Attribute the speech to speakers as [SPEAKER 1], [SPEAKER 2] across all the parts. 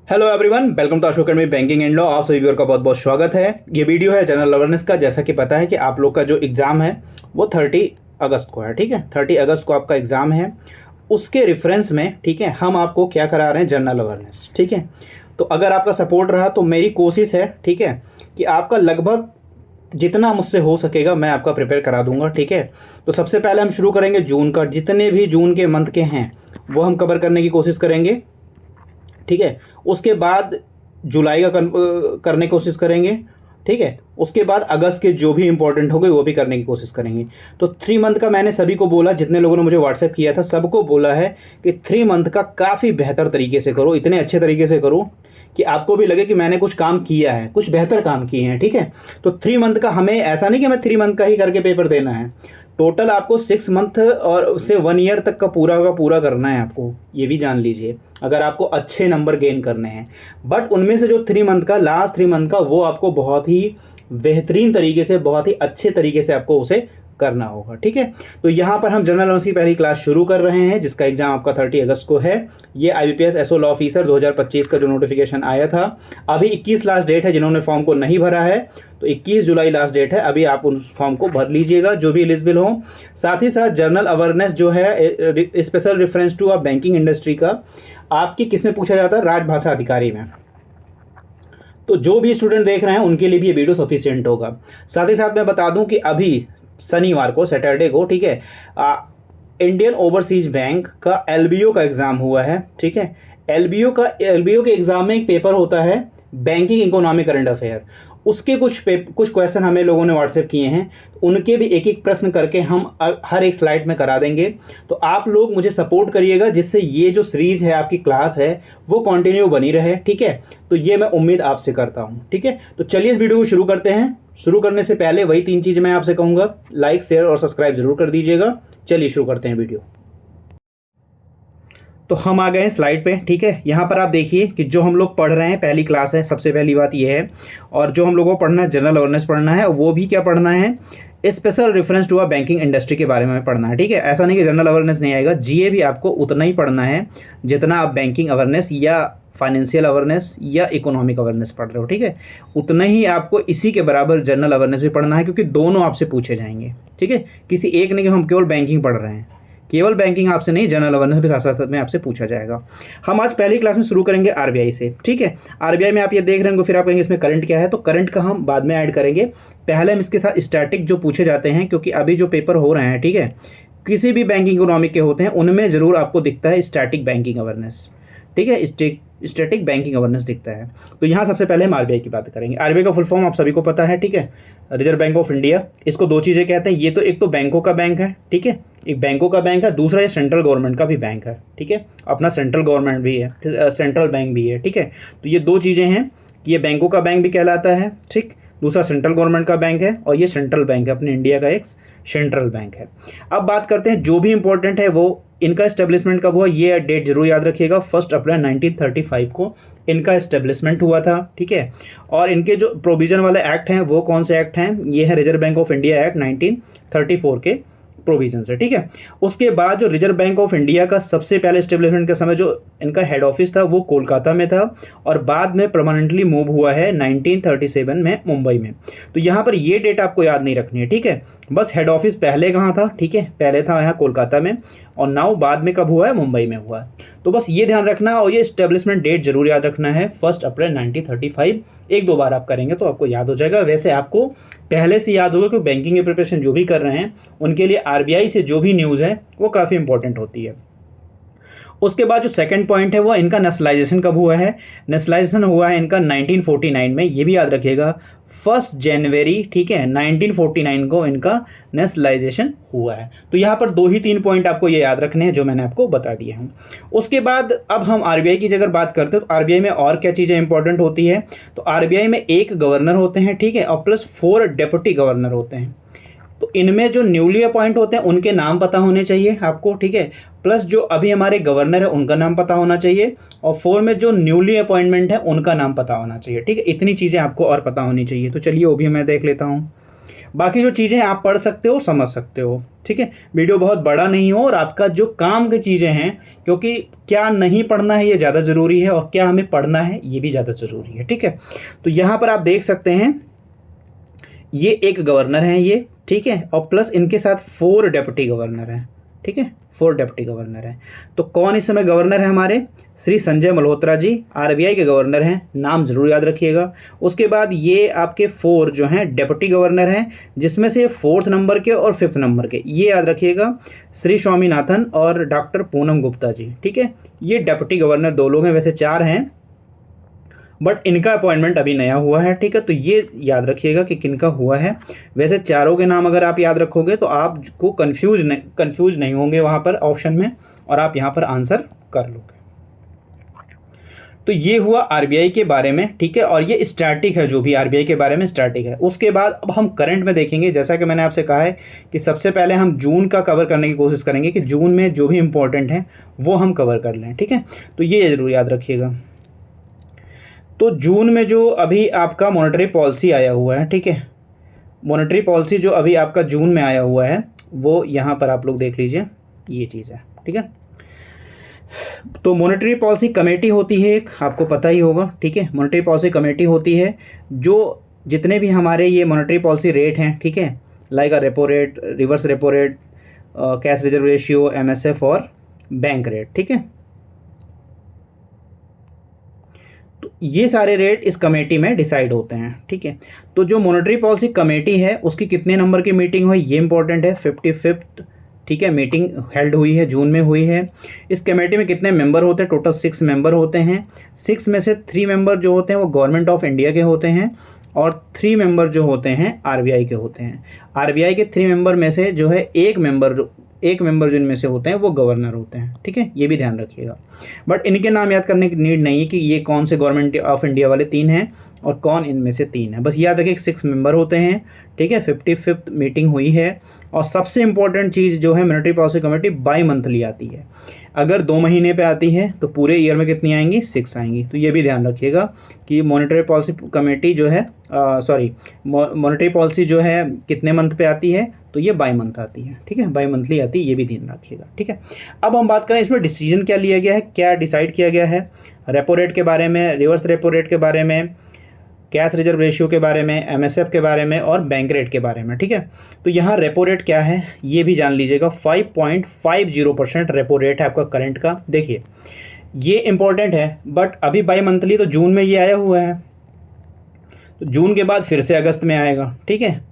[SPEAKER 1] Hello everyone, welcome to Ashok academy banking and law. आप सभी viewer का बहुत बहुत स्वागत है। ये वीडियो है जनरल अवेयरनेस का। जैसा कि पता है कि आप लोग का जो एग्ज़ाम है वो 30 अगस्त को है। ठीक है, 30 अगस्त को आपका एग्ज़ाम है। उसके रेफरेंस में ठीक है हम आपको क्या करा रहे हैं, जनरल अवेयरनेस। ठीक है, तो अगर आपका सपोर्ट रहा तो मेरी कोशिश है ठीक है कि आपका लगभग जितना मुझसे हो सकेगा मैं आपका प्रिपेयर करा दूंगा। ठीक है, तो सबसे पहले हम शुरू करेंगे जून का। जितने भी जून के मंथ के हैं वो हम कवर करने की कोशिश करेंगे। ठीक है, उसके बाद जुलाई का करने की कोशिश करेंगे। ठीक है, उसके बाद अगस्त के जो भी इंपॉर्टेंट हो गए वो भी करने की कोशिश करेंगे। तो 3 मंथ का मैंने सभी को बोला, जितने लोगों ने मुझे व्हाट्सएप किया था सबको बोला है कि 3 मंथ का काफ़ी बेहतर तरीके से करो, इतने अच्छे तरीके से करो कि आपको भी लगे कि मैंने कुछ काम किया है, कुछ बेहतर काम किए हैं। ठीक है, तो 3 मंथ का हमें ऐसा नहीं कि हमें 3 मंथ का ही करके पेपर देना है। टोटल आपको 6 मंथ और उससे 1 ईयर तक का पूरा करना है आपको, ये भी जान लीजिए, अगर आपको अच्छे नंबर गेन करने हैं। बट उनमें से जो 3 मंथ का, लास्ट 3 मंथ का, वो आपको बहुत ही बेहतरीन तरीके से, बहुत ही अच्छे तरीके से आपको उसे करना होगा। ठीक है, तो यहाँ पर हम जनरल अवेयरनेस की पहली क्लास शुरू कर रहे हैं, जिसका एग्जाम आपका 30 अगस्त को है। ये IBPS SO लॉ ऑफिसर 2025 का जो नोटिफिकेशन आया था, अभी 21 लास्ट डेट है। जिन्होंने फॉर्म को नहीं भरा है तो 21 जुलाई लास्ट डेट है। अभी आप उस फॉर्म को भर लीजिएगा जो भी एलिजिबल हो। साथ ही साथ जनरल अवेयरनेस जो है, special reference to banking industry का, आपकी किस में पूछा जाता है, राजभाषा अधिकारी में। तो जो भी स्टूडेंट देख रहे हैं उनके लिए भी ये वीडियो सफिशिएंट होगा। साथ ही साथ मैं बता दूं कि अभी शनिवार को, सैटरडे को, ठीक है, इंडियन ओवरसीज बैंक का LBO का एग्ज़ाम हुआ है। ठीक है, LBO के एग्ज़ाम में एक पेपर होता है बैंकिंग इकोनॉमिक करंट अफेयर। उसके कुछ क्वेश्चन हमें लोगों ने व्हाट्सएप किए हैं, उनके भी एक एक प्रश्न करके हम हर एक स्लाइड में करा देंगे। तो आप लोग मुझे सपोर्ट करिएगा, जिससे ये जो सीरीज़ है, आपकी क्लास है, वो कंटिन्यू बनी रहे। ठीक है, तो ये मैं उम्मीद आपसे करता हूँ। ठीक है, तो चलिए इस वीडियो को शुरू करते हैं। शुरू करने से पहले वही 3 चीज़ें मैं आपसे कहूँगा, लाइक, शेयर और सब्सक्राइब जरूर कर दीजिएगा। चलिए शुरू करते हैं वीडियो। तो हम आ गए हैं स्लाइड पे। ठीक है, यहाँ पर आप देखिए कि जो हम लोग पढ़ रहे हैं पहली क्लास है, सबसे पहली बात ये है। और जो हम लोगों को पढ़ना है, जनरल अवेयरनेस पढ़ना है, वो भी क्या पढ़ना है, special reference to banking industry के बारे में पढ़ना है। ठीक है, ऐसा नहीं कि जनरल अवेयरनेस नहीं आएगा, GA भी आपको उतना ही पढ़ना है जितना आप बैंकिंग अवेयरनेस या फाइनेंशियल अवेयरनेस या इकोनॉमिक अवेयरनेस पढ़ रहे हो। ठीक है, उतना ही आपको इसी के बराबर जनरल अवेयरनेस भी पढ़ना है, क्योंकि दोनों आपसे पूछे जाएंगे। ठीक है, किसी एक नहीं कि हम केवल बैंकिंग पढ़ रहे हैं, केवल बैंकिंग आपसे नहीं, जनरल अवेयरनेस भी साथ साथ में आपसे पूछा जाएगा। हम आज पहली क्लास में शुरू करेंगे RBI से। ठीक है, RBI में आप ये देख रहे होंगे, फिर आप कहेंगे इसमें करंट क्या है, तो करंट का हम बाद में ऐड करेंगे। पहले हम इसके साथ स्टैटिक जो पूछे जाते हैं, क्योंकि अभी जो पेपर हो रहे हैं, ठीक है, किसी भी बैंकिंग इकोनॉमिक के होते हैं, उनमें ज़रूर आपको दिखता है स्टैटिक बैंकिंग अवेयरनेस। ठीक है, स्टैटिक बैंकिंग अवेयरनेस दिखता है। तो यहाँ सबसे पहले हम RBI की बात करेंगे। RBI का फुल फॉर्म आप सभी को पता है। ठीक है, रिजर्व बैंक ऑफ इंडिया। इसको 2 चीज़ें कहते हैं, ये तो एक तो बैंकों का बैंक है। ठीक है, एक बैंकों का बैंक है, दूसरा ये सेंट्रल गवर्नमेंट का भी बैंक है। ठीक है, अपना सेंट्रल गवर्नमेंट भी है, सेंट्रल बैंक भी है। ठीक है, तो ये 2 चीज़ें हैं कि ये बैंकों का बैंक भी कहलाता है, ठीक, दूसरा सेंट्रल गवर्नमेंट का बैंक है, और ये सेंट्रल बैंक है, अपने इंडिया का एक सेंट्रल बैंक है। अब बात करते हैं जो भी इंपॉर्टेंट है, वो इनका इस्टेब्लिशमेंट कब हुआ, ये डेट जरूर याद रखिएगा। 1 अप्रैल 1935 को इनका इस्टेब्लिशमेंट हुआ था। ठीक है, और इनके जो प्रोविजन वाले एक्ट हैं वो कौन से एक्ट हैं, ये है reserve bank of India act 1934 के प्रोविजन से। ठीक है, उसके बाद जो रिजर्व बैंक ऑफ इंडिया का सबसे पहले इस्टेब्लिशमेंट के समय जो इनका हेड ऑफिस था वो कोलकाता में था, और बाद में परमानेंटली मूव हुआ है 1937 में मुंबई में। तो यहाँ पर ये डेट आपको याद नहीं रखनी है। ठीक है, बस हेड ऑफिस पहले कहाँ था, ठीक है, पहले था यहाँ कोलकाता में, और नाउ बाद में कब हुआ है, मुंबई में हुआ है। तो बस ये ध्यान रखना, और ये इस्टेब्लिशमेंट डेट जरूर याद रखना है, 1 अप्रैल 1935। 1-2 बार आप करेंगे तो आपको याद हो जाएगा। वैसे आपको पहले से याद होगा कि बैंकिंग की प्रिपरेशन जो भी कर रहे हैं उनके लिए RBI से जो भी न्यूज़ है वो काफ़ी इंपॉर्टेंट होती है। उसके बाद जो सेकंड पॉइंट है वो इनका नेशनलाइजेशन कब हुआ है। नेशनलाइजेशन हुआ है इनका 1949 में, ये भी याद रखिएगा, 1 जनवरी, ठीक है, 1949 को इनका नेशनलाइजेशन हुआ है। तो यहाँ पर 2 ही 3 पॉइंट आपको ये याद रखने हैं जो मैंने आपको बता दिए हैं। उसके बाद अब हम RBI की अगर बात करते हैं तो RBI में और क्या चीज़ें इंपॉर्टेंट होती है, तो RBI में 1 गवर्नर होते हैं, ठीक है, और प्लस 4 डेप्यूटी गवर्नर होते हैं। तो इनमें जो न्यूली अपॉइंट होते हैं उनके नाम पता होने चाहिए आपको। ठीक है, प्लस जो अभी हमारे गवर्नर है उनका नाम पता होना चाहिए, और 4 में जो न्यूली अपॉइंटमेंट है उनका नाम पता होना चाहिए। ठीक है, इतनी चीज़ें आपको और पता होनी चाहिए। तो चलिए वो भी मैं देख लेता हूँ। बाकी जो चीज़ें आप पढ़ सकते हो, समझ सकते हो, ठीक है। वीडियो बहुत बड़ा नहीं हो और आपका जो काम की चीज़ें हैं, क्योंकि क्या नहीं पढ़ना है ये ज़्यादा ज़रूरी है और क्या हमें पढ़ना है ये भी ज़्यादा ज़रूरी है, ठीक है। तो यहाँ पर आप देख सकते हैं ये एक गवर्नर हैं ये, ठीक है, और प्लस इनके साथ 4 डेप्यूटी गवर्नर हैं, ठीक है, 4 डेप्यूटी गवर्नर हैं। तो कौन इस समय गवर्नर है हमारे? श्री संजय मल्होत्रा जी आरबीआई के गवर्नर हैं, नाम जरूर याद रखिएगा। उसके बाद ये आपके 4 जो हैं डेप्यूटी गवर्नर हैं, जिसमें से 4th नंबर के और 5th नंबर के, ये याद रखिएगा, श्री स्वामीनाथन और डॉक्टर पूनम गुप्ता जी, ठीक है। ये डेप्यूटी गवर्नर 2 लोग हैं, वैसे 4 हैं, बट इनका अपॉइंटमेंट अभी नया हुआ है, ठीक है। तो ये याद रखिएगा कि किनका हुआ है। वैसे चारों के नाम अगर आप याद रखोगे तो आपको कंफ्यूज नहीं होंगे वहाँ पर ऑप्शन में, और आप यहाँ पर आंसर कर लोगे। तो ये हुआ आरबीआई के बारे में, ठीक है, और ये स्टैटिक है, जो भी आरबीआई के बारे में स्टैटिक है। उसके बाद अब हम करंट में देखेंगे। जैसा कि मैंने आपसे कहा है कि सबसे पहले हम जून का कवर करने की कोशिश करेंगे कि जून में जो भी इंपॉर्टेंट है वो हम कवर कर लें, ठीक है। तो ये ज़रूर याद रखिएगा। तो जून में जो अभी आपका मॉनेटरी पॉलिसी आया हुआ है, ठीक है, मॉनेटरी पॉलिसी जो अभी आपका जून में आया हुआ है वो यहाँ पर आप लोग देख लीजिए, ये चीज़ है, ठीक है। तो मॉनेटरी पॉलिसी कमेटी होती है एक, आपको पता ही होगा, ठीक है। मॉनेटरी पॉलिसी कमेटी होती है जो जितने भी हमारे ये मॉनेटरी पॉलिसी रेट हैं, ठीक है, like repo rate, reverse repo rate, cash reserve ratio, MSF और बैंक रेट, ठीक है। तो ये सारे रेट इस कमेटी में डिसाइड होते हैं, ठीक है। तो जो मॉनेटरी पॉलिसी कमेटी है उसकी कितने नंबर की मीटिंग हुई ये इंपॉर्टेंट है, 55th, ठीक है, मीटिंग हेल्ड हुई है, जून में हुई है। इस कमेटी में कितने मेंबर होते हैं? टोटल 6 मेंबर होते हैं। 6 में से 3 मेंबर जो होते हैं वो गवर्नमेंट ऑफ इंडिया के होते हैं और 3 मेंबर जो होते हैं आरबीआई के होते हैं। आरबीआई के 3 मेंबर में से जो है एक मेंबर जिनमें से होते हैं वो गवर्नर होते हैं, ठीक है, ये भी ध्यान रखिएगा। बट इनके नाम याद करने की नीड नहीं है कि ये कौन से गवर्नमेंट ऑफ इंडिया वाले 3 हैं और कौन इनमें से 3 है, बस याद रखिए 6 मेंबर होते हैं, ठीक है। 55th मीटिंग हुई है। और सबसे इंपॉर्टेंट चीज़ जो है monetary policy committee by monthly आती है। अगर 2 महीने पे आती है तो पूरे ईयर में कितनी आएंगी? 6 आएंगी। तो ये भी ध्यान रखिएगा कि मॉनेटरी पॉलिसी कमेटी जो है मॉनेटरी पॉलिसी जो है कितने मंथ पे आती है? तो ये बाई मंथ आती है, ठीक है, बाई मंथली आती है, ये भी ध्यान रखिएगा, ठीक है। अब हम बात करें इसमें डिसीजन क्या लिया गया है, क्या डिसाइड किया गया है रेपो रेट के बारे में, रिवर्स रेपो रेट के बारे में, कैश रिजर्व रेशियो के बारे में, एमएसएफ के बारे में और बैंक रेट के बारे में, ठीक है। तो यहाँ रेपो रेट क्या है ये भी जान लीजिएगा, 5.50% रेपो रेट है आपका करंट का। देखिए ये इंपॉर्टेंट है, बट अभी बाई मंथली तो जून में ये आया हुआ है, तो जून के बाद फिर से अगस्त में आएगा, ठीक है।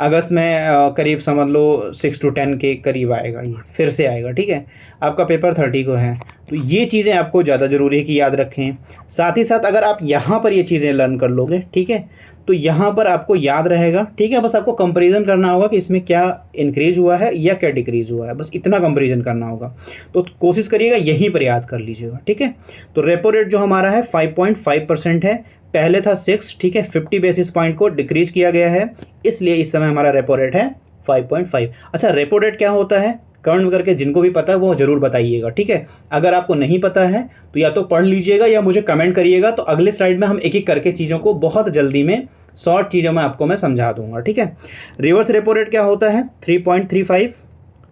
[SPEAKER 1] अगस्त में करीब समझ लो 6 to 10 के करीब आएगा, ये फिर से आएगा, ठीक है। आपका पेपर 30 को है, तो ये चीज़ें आपको ज़्यादा ज़रूरी है कि याद रखें। साथ ही साथ अगर आप यहाँ पर ये चीज़ें लर्न कर लोगे, ठीक है, तो यहाँ पर आपको याद रहेगा, ठीक है। बस आपको कंपैरिजन करना होगा कि इसमें क्या इंक्रीज हुआ है या क्या डिक्रीज हुआ है, बस इतना कंपैरिजन करना होगा। तो कोशिश करिएगा यहीं पर याद कर लीजिएगा, ठीक है। तो रेपो रेट जो हमारा है 5.5% है, पहले था 6, ठीक है, 50 बेसिस पॉइंट को डिक्रीज किया गया है, इसलिए इस समय हमारा रेपो रेट है 5.5। अच्छा, रेपो रेट क्या होता है कमेंट करके जिनको भी पता है वो ज़रूर बताइएगा, ठीक है। अगर आपको नहीं पता है तो या तो पढ़ लीजिएगा या मुझे कमेंट करिएगा, तो अगले स्लाइड में हम एक एक करके चीज़ों को बहुत जल्दी में शॉर्ट चीज़ों में आपको मैं समझा दूंगा, ठीक है। रिवर्स रेपो रेट क्या होता है? 3.35,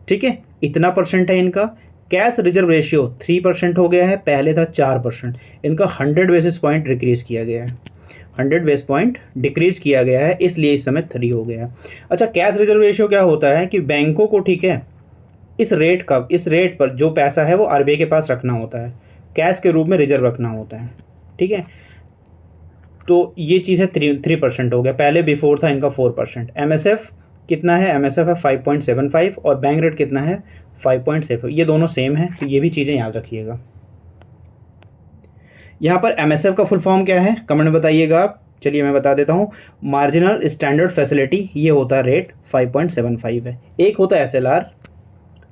[SPEAKER 1] ठीक है, इतना परसेंट है इनका। कैश रिजर्व रेशियो 3% हो गया है, पहले था 4%, इनका 100 बेसिस पॉइंट डिक्रीज़ किया गया है, 100 बेस पॉइंट डिक्रीज़ किया गया है, इसलिए इस समय 3 हो गया है। अच्छा, कैश रिजर्व रेशियो क्या होता है कि बैंकों को, ठीक है, इस रेट पर जो पैसा है वो आरबीआई के पास रखना होता है, कैश के रूप में रिजर्व रखना होता है, ठीक है। तो ये चीज़ है 3% हो गया, पहले बिफोर था इनका 4%। एमएसएफ कितना है? एमएसएफ है 5.75 और बैंक रेट कितना है? 5.7। ये दोनों सेम है, तो ये भी चीज़ें याद रखिएगा। यहाँ पर एमएसएफ का फुल फॉर्म क्या है कमेंट में बताइएगा आप। चलिए मैं बता देता हूँ, मार्जिनल स्टैंडर्ड फैसिलिटी, ये होता है रेट 5.75 है। एक होता है एसएलआर,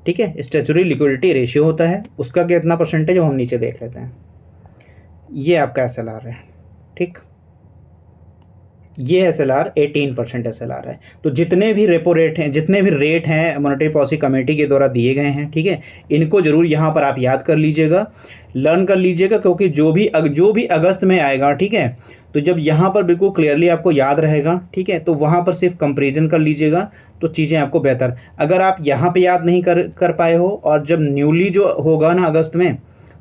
[SPEAKER 1] ठीक है, स्टैट्यूटरी लिक्विडिटी रेशियो होता है, उसका कितना परसेंटेज हम नीचे देख लेते हैं। ये आपका एसएलआर है, ठीक, ये SLR 18% SLR है। तो जितने भी रेपो रेट हैं, जितने भी रेट हैं मॉनेटरी पॉलिसी कमेटी के द्वारा दिए गए हैं, ठीक है, इनको ज़रूर यहाँ पर आप याद कर लीजिएगा, लर्न कर लीजिएगा, क्योंकि जो भी अगस्त में आएगा, ठीक है, तो जब यहाँ पर बिल्कुल क्लियरली आपको याद रहेगा, ठीक है, तो वहाँ पर सिर्फ कंपेरिजन कर लीजिएगा, तो चीज़ें आपको बेहतर। अगर आप यहाँ पे याद नहीं कर पाए हो और जब न्यूली जो होगा ना अगस्त में,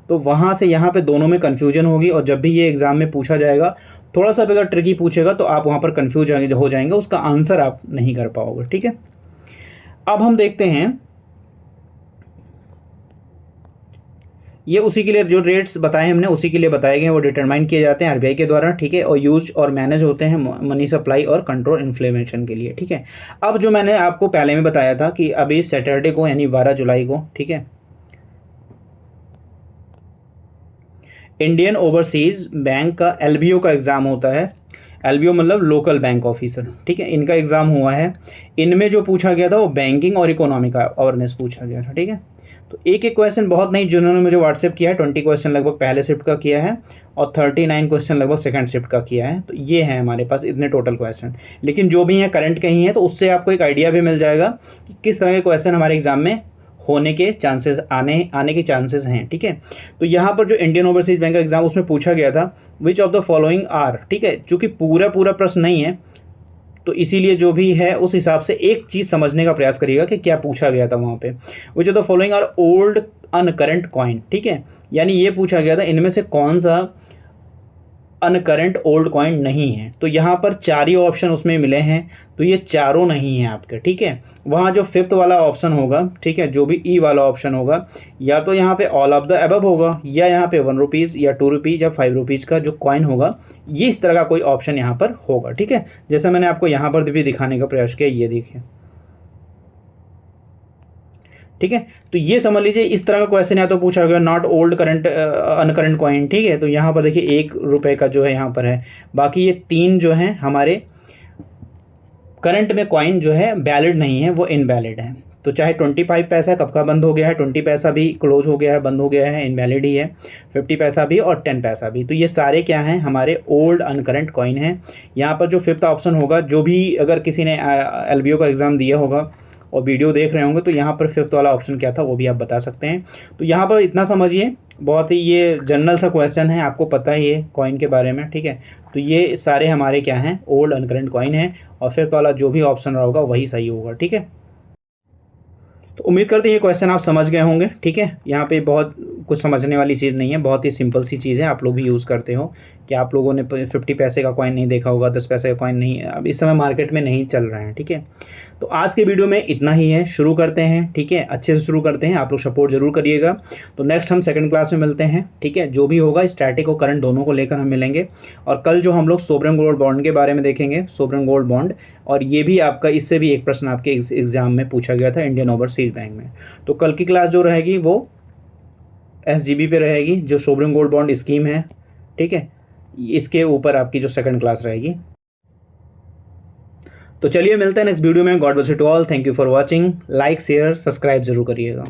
[SPEAKER 1] तो वहाँ से यहाँ पे दोनों में कन्फ्यूजन होगी, और जब भी ये एग्ज़ाम में पूछा जाएगा थोड़ा सा भी अगर ट्रिकी पूछेगा तो आप वहाँ पर कन्फ्यूज हो जाएंगे, उसका आंसर आप नहीं कर पाओगे, ठीक है। अब हम देखते हैं, ये उसी के लिए जो रेट्स बताए हमने उसी के लिए बताए गए हैं, वो डिटरमाइन किए जाते हैं RBI के द्वारा, ठीक है, और यूज और मैनेज होते हैं मनी सप्लाई और कंट्रोल इन्फ्लेमेशन के लिए, ठीक है। अब जो मैंने आपको पहले में बताया था कि अभी सैटरडे को यानी 12 जुलाई को, ठीक है, इंडियन ओवरसीज़ बैंक का LBO का एग्ज़ाम होता है। LBO मतलब लोकल बैंक ऑफिसर, ठीक है, इनका एग्ज़ाम हुआ है। इनमें जो पूछा गया था वो बैंकिंग और इकोनॉमी का अवेयरनेस पूछा गया था, ठीक है। तो एक क्वेश्चन बहुत नहीं, जिन्होंने मुझे व्हाट्सएप किया है 20 क्वेश्चन लगभग पहले शिफ्ट का किया है और 39 क्वेश्चन लगभग सेकंड शिफ्ट का किया है। तो ये है हमारे पास इतने टोटल क्वेश्चन, लेकिन जो भी हैं करंट के ही हैं, तो उससे आपको एक आइडिया भी मिल जाएगा कि किस तरह के क्वेश्चन हमारे एग्जाम में होने के चांसेस आने के चांसेस हैं, ठीक है। तो यहाँ पर जो इंडियन ओवरसीज बैंक का एग्जाम उसमें पूछा गया था which of the following are, ठीक है, चूँकि पूरा प्रश्न नहीं है तो इसीलिए जो भी है उस हिसाब से एक चीज़ समझने का प्रयास करिएगा कि क्या पूछा गया था वहाँ पे। Which of the following are old uncurrent coin, ठीक है, यानी ये पूछा गया था इनमें से कौन सा अनकरेंट ओल्ड कॉइन नहीं है। तो यहाँ पर 4 ही ऑप्शन उसमें मिले हैं, तो ये चारों नहीं हैं आपके, ठीक है। वहाँ जो 5th वाला ऑप्शन होगा, ठीक है, जो भी ई वाला ऑप्शन होगा, या तो यहाँ पे ऑल ऑफ द अबव होगा, या यहाँ पे 1 रुपीज़ या 2 रुपीज़ या 5 रुपीज़ का जो कॉइन होगा, ये इस तरह का कोई ऑप्शन यहाँ पर होगा, ठीक है। जैसे मैंने आपको यहाँ पर भी दिखाने का प्रयास किया, ये देखिए, ठीक है। तो ये समझ लीजिए इस तरह का क्वेश्चन या तो पूछा गया नॉट ओल्ड करंट अनकरेंट कॉइन, ठीक है। तो यहाँ पर देखिए 1 रुपये का जो है यहाँ पर है, बाकी ये 3 जो हैं हमारे करंट में कॉइन जो है वैलिड नहीं है, वो इनवैलिड है। तो चाहे 25 पैसा कब का बंद हो गया है, 20 पैसा भी क्लोज हो गया है, बंद हो गया है, इनवैलिड ही है, 50 पैसा भी और 10 पैसा भी। तो ये सारे क्या हैं, हमारे ओल्ड अनकरेंट कॉइन हैं। यहाँ पर जो 5th ऑप्शन होगा, जो भी अगर किसी ने LBO का एग्ज़ाम दिया होगा और वीडियो देख रहे होंगे, तो यहाँ पर 5th वाला ऑप्शन क्या था वो भी आप बता सकते हैं। तो यहाँ पर इतना समझिए, बहुत ही ये जनरल सा क्वेश्चन है, आपको पता ही है कॉइन के बारे में, ठीक है। तो ये सारे हमारे क्या हैं, ओल्ड अनकरेंट कॉइन है, और 5th वाला जो भी ऑप्शन रहा होगा वही सही होगा, ठीक है। तो उम्मीद करते हैं ये क्वेश्चन आप समझ गए होंगे, ठीक है। यहाँ पे बहुत कुछ समझने वाली चीज़ नहीं है, बहुत ही सिंपल सी चीज़ है, आप लोग भी यूज़ करते हो। कि आप लोगों ने 50 पैसे का कॉइन नहीं देखा होगा, 10 पैसे का कॉइन नहीं, अब इस समय मार्केट में नहीं चल रहे हैं, ठीक है। तो आज के वीडियो में इतना ही है, शुरू करते हैं, ठीक है, अच्छे से शुरू करते हैं, आप लोग सपोर्ट जरूर करिएगा। तो नेक्स्ट हम सेकंड क्लास में मिलते हैं, ठीक है। जो भी होगा स्टैटिक और करंट दोनों को लेकर हम मिलेंगे, और कल जो हम लोग सोवरेन गोल्ड बॉन्ड के बारे में देखेंगे, सोवरेन गोल्ड बॉन्ड, और ये भी आपका इससे भी एक प्रश्न आपके एग्जाम में पूछा गया था इंडियन ओवरसीज बैंक में। तो कल की क्लास जो रहेगी वो SGB पे रहेगी, जो सोवरेन गोल्ड बॉन्ड स्कीम है, ठीक है, इसके ऊपर आपकी जो सेकंड क्लास रहेगी। तो चलिए मिलते हैं नेक्स्ट वीडियो में। God bless you to all, thank you for watching, like share subscribe जरूर करिएगा।